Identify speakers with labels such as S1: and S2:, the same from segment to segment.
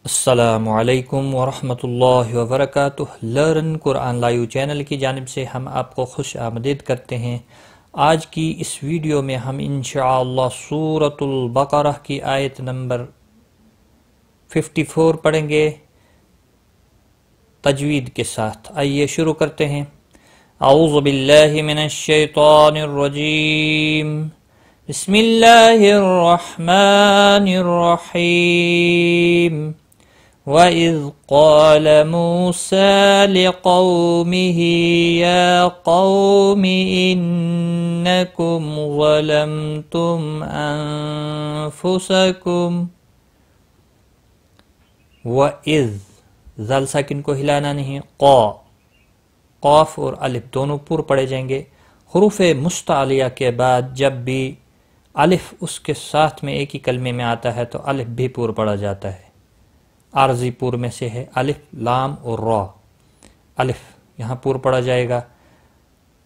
S1: السلام علیکم ورحمۃ اللہ وبرکاتہ۔ لرن قرآن لائیو چینل کی جانب سے ہم آپ کو خوش آمدید کرتے ہیں۔ آج کی اس ویڈیو میں ہم انشاءاللہ سورۃ البقرہ کی آیت نمبر 54 پڑھیں گے تجوید کے ساتھ۔ آئیے شروع کرتے ہیں۔ اعوذ باللہ من الشیطان الرجیم، بسم اللہ الرحمن الرحیم۔ وَإِذْ قَالَ مُوسَى لِقَوْمِهِ يَا قَوْمِ إِنَّكُمْ ظَلَمْتُمْ أَنفُسَكُمْ۔ وَإِذْ ذال ساکن کو ہلانا نہیں، قاف اور الف دونوں پور پڑے جائیں گے۔ حروف مستعلیہ کے بعد جب بھی الف اس کے ساتھ میں ایک ہی کلمے میں آتا ہے تو الف بھی پور پڑا جاتا ہے۔ عارضی پور میں سے ہے الف، لام اور را۔ الف یہاں پور پڑا جائے گا۔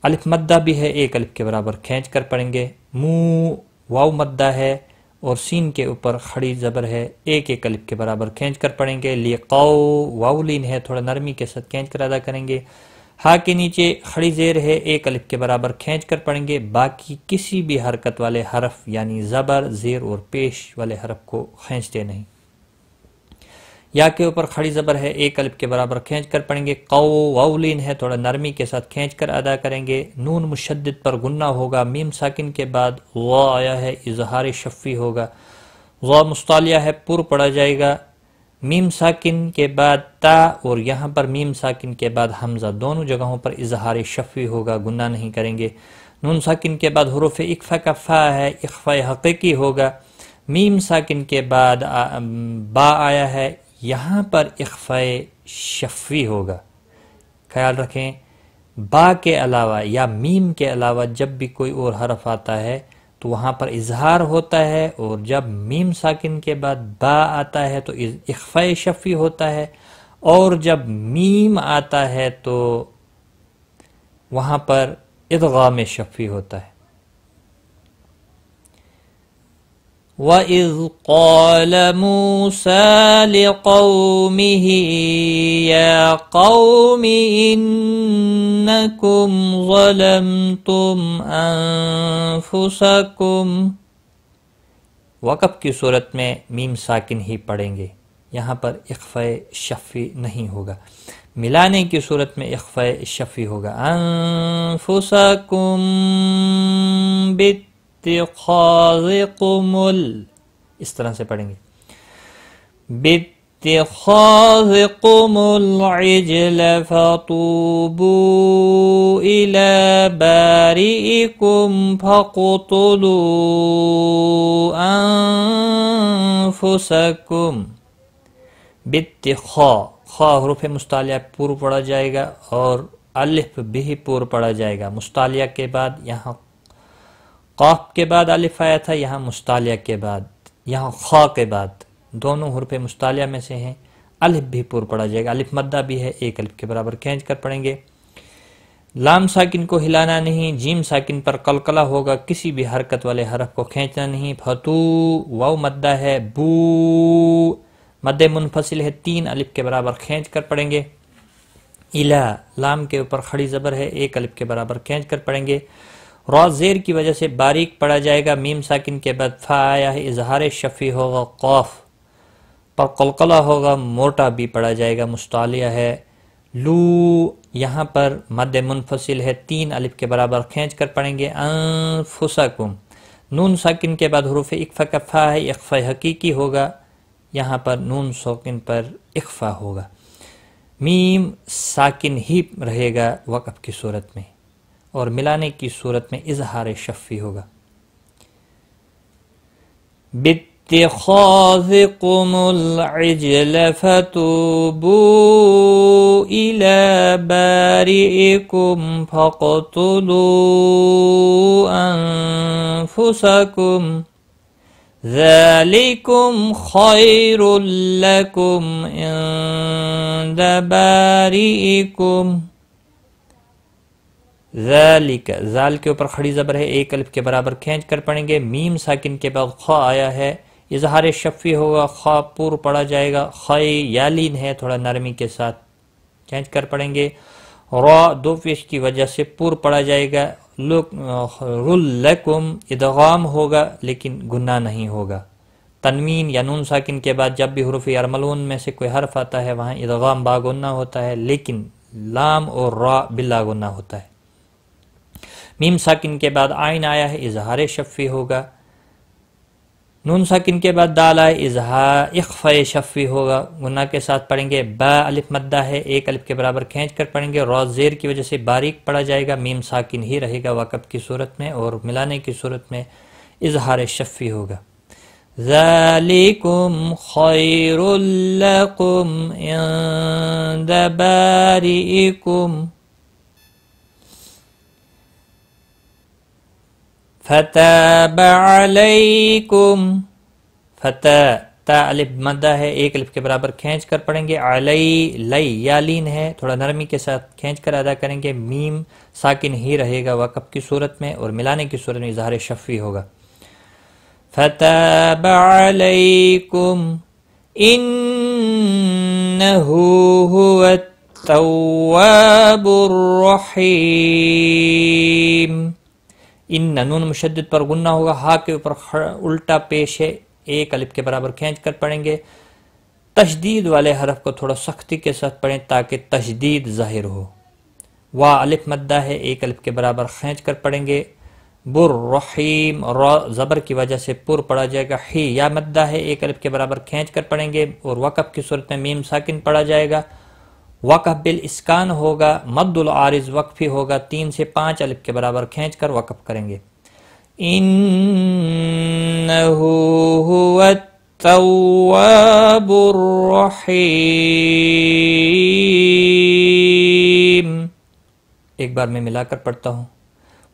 S1: الف مدہ بھی ہے، ایک الف کے برابر کھینچ کر پڑھیں گے۔ منہ واو مدہ ہے اور سین کے اوپر کھڑی زبر ہے، ایک ایک الف کے برابر کھینچ کر پڑھیں گے۔ لیقو واو لین ہے، تھوڑا نرمی کے ساتھ کھینچ کر ادا کریں گے۔ ہا کے نیچے کھڑی زیر ہے، ایک الف کے برابر کھینچ کر پڑھیں گے۔ باقی کسی بھی حرکت والے حرف یعنی زبر، زیر اور پیش والے حرف کو کھینچتے نہیں۔ یا کے اوپر کھڑی زبر ہے، ایک الف کے برابر کھینچ کر پڑھیں گے۔ قو واولین ہے، تھوڑا نرمی کے ساتھ کھینچ کر ادا کریں گے۔ نون مشدد پر غنہ ہوگا۔ میم ساکن کے بعد وا آیا ہے، اظہار شفی ہوگا۔ وا مستعلیہ ہے، پر پڑا جائے گا۔ میم ساکن کے بعد تا اور یہاں پر میم ساکن کے بعد حمزہ، دونوں جگہوں پر اظہار شفی ہوگا، گنہ نہیں کریں گے۔ نون ساکن کے بعد حروف اخفا کا فا ہے، اخفا حقیقی ہوگا۔ میم ساکن کے بعد با آیا ہے، یہاں پر اخفاء شفی ہوگا۔ خیال رکھیں، با کے علاوہ یا میم کے علاوہ جب بھی کوئی اور حرف آتا ہے تو وہاں پر اظہار ہوتا ہے، اور جب میم ساکن کے بعد با آتا ہے تو اخفاء شفی ہوتا ہے، اور جب میم آتا ہے تو وہاں پر ادغام شفی ہوتا ہے۔ وَإِذْ قَالَ مُوسَى لِقَوْمِهِ يَا قَوْمِ إِنَّكُمْ ظَلَمْتُمْ أَنفُسَكُمْ۔ وقف کی صورت میں میم ساکن ہی پڑھیں گے، یہاں پر اخفاء شفی نہیں ہوگا۔ ملانے کی صورت میں اخفاء شفی ہوگا۔ أَنفُسَكُمْ بِاتِّخَاذِكُمُ اس طرح سے پڑھیں گے۔ بِاتِّخَاذِكُمُ الْعِجْلَ فَتُوبُوا إِلَى بَارِئِكُمْ فَاقْتُلُوا أَنفُسَكُمْ۔ بِاتِّخَا، خا حروف مستعلیہ پور پڑا جائے گا اور الف بھی پور پڑا جائے گا۔ مستعلیہ کے بعد یہاں قاف کے بعد الف آیا تھا، یہاں مستعلیہ کے بعد، یہاں خا کے بعد، دونوں حروف مستعلیہ میں سے ہیں، الف بھی پور پڑا جائے گا۔ الف مدہ بھی ہے، ایک الف کے برابر کھینچ کر پڑھیں گے۔ لام ساکن کو ہلانا نہیں، جیم ساکن پر قلقلہ ہوگا، کسی بھی حرکت والے حرف کو کھینچنا نہیں۔ فتو واو مدہ ہے، بو مد منفصل ہے، تین الف کے برابر کھینچ کر پڑھیں گے۔ الا لام کے اوپر کھڑی زبر ہے، ایک الف کے برابر کھینچ کر پڑھیں گے۔ را زیر کی وجہ سے باریک پڑا جائے گا۔ میم ساکن کے بعد فا آیا ہے، اظہار شفی ہوگا۔ قاف پر قلقلہ ہوگا، موٹا بھی پڑا جائے گا، مستعلیہ ہے۔ لو یہاں پر مد منفصل ہے، تین الف کے برابر کھینچ کر پڑھیں گے۔ انفسکم نون ساکن کے بعد حروف اخفا کا فا ہے، اخفا حقیقی ہوگا، یہاں پر نون ساکن پر اخفا ہوگا۔ میم ساکن ہی رہے گا وقف کی صورت میں، اور ملانے کی صورت میں اظہار شفی ہوگا۔ بِاتِّخَاذِكُمُ الْعِجْلَ فَتُوبُوا إِلَى بَارِئِكُمْ فَاقْتُلُوا أَنفُسَكُمْ ذَلِكُمْ خَيْرٌ لَكُمْ عِندَ بَارِئِكُمْ۔ ذالک، ذال کے اوپر کھڑی زبر ہے، ایک الف کے برابر کھینچ کر پڑھیں گے۔ میم ساکن کے بعد خا آیا ہے، اظہار شفی ہوگا، خا پور پڑھا جائے گا، خی یالین ہے تھوڑا نرمی کے ساتھ چینج کر پڑھیں گے، را دو پیش کی وجہ سے پور پڑھا جائے گا، لکم ادغام ہوگا لیکن گناہ نہیں ہوگا، تنوین یا نون ساکن کے بعد جب بھی حروف یرملون میں سے کوئی حرف آتا ہے وہاں ادغام با گناہ ہوتا ہے، لیکن لام اور را بلا گناہ ہوتا ہے۔ میم ساکن کے بعد عین آیا ہے، اظہار شفی ہوگا، نون ساکن کے بعد دال آئے، اخفاء شفی ہوگا، گناہ کے ساتھ پڑھیں گے، با الف مدہ ہے، ایک الف کے برابر کھینچ کر پڑھیں گے، را زیر کی وجہ سے باریک پڑھا جائے گا، میم ساکن ہی رہے گا وقف کی صورت میں، اور ملانے کی صورت میں اظہار شفی ہوگا۔ ذالکم خیر لکم عند بارئکم فتاب علیکم، فتح تا الف مدہ ہے، ایک الف کے برابر کھینچ کر پڑھیں گے، علی لی یالین ہے تھوڑا نرمی کے ساتھ کھینچ کر ادا کریں گے، میم ساکن ہی رہے گا وقف کی صورت میں، اور ملانے کی صورت میں اظہار شفی ہوگا۔ فتاب علیکم انہ هو التواب الرحیم، ان نون مشدد پر غنہ ہوگا، ہا کے اوپر الٹا پیش ہے، ایک الف کے برابر کھینچ کر پڑھیں گے، تشدید والے حرف کو تھوڑا سختی کے ساتھ پڑھیں تاکہ تشدید ظاہر ہو، وا الف مدہ ہے، ایک الف کے برابر کھینچ کر پڑھیں گے، بر رحیم را زبر کی وجہ سے پر پڑھا جائے گا، ہی یا مدہ ہے، ایک الف کے برابر کھینچ کر پڑھیں گے، اور وقف کی صورت میں میم ساکن پڑھا جائے گا، وقف بالاسکان ہوگا، مد العارض وقفی ہوگا، 3 سے 5 الف کے برابر کھینچ کر وقف کریں گے، انہ هو التواب الرحیم۔ ایک بار میں ملا کر پڑھتا ہوں،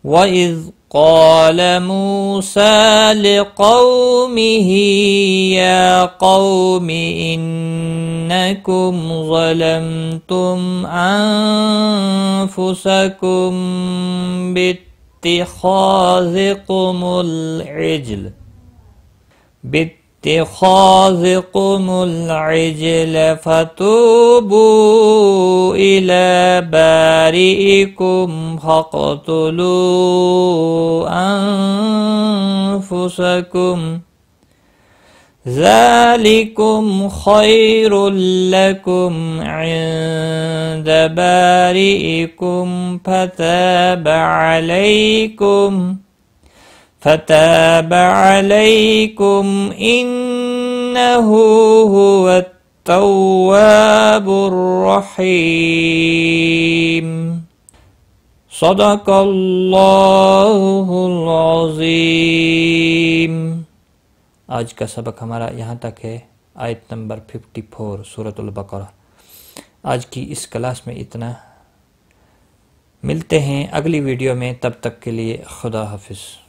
S1: وَإِذْ قَالَ مُوسَى لِقَوْمِهِ يَا قَوْمِ إِنَّكُمْ ظَلَمْتُمْ أَنفُسَكُمْ باتخاذكم العجل فتوبوا إلى بارئكم فاقتلوا أنفسكم ذلكم خير لكم عند بارئكم فتاب عليكم إنه هو التواب الرحيم۔ صدق اللہ العظیم۔ آج کا سبق ہمارا یہاں تک ہے، آیت نمبر 54 سورۃ البقرہ۔ آج کی اس کلاس میں اتنا، ملتے ہیں اگلی ویڈیو میں، تب تک کے لیے خدا حافظ۔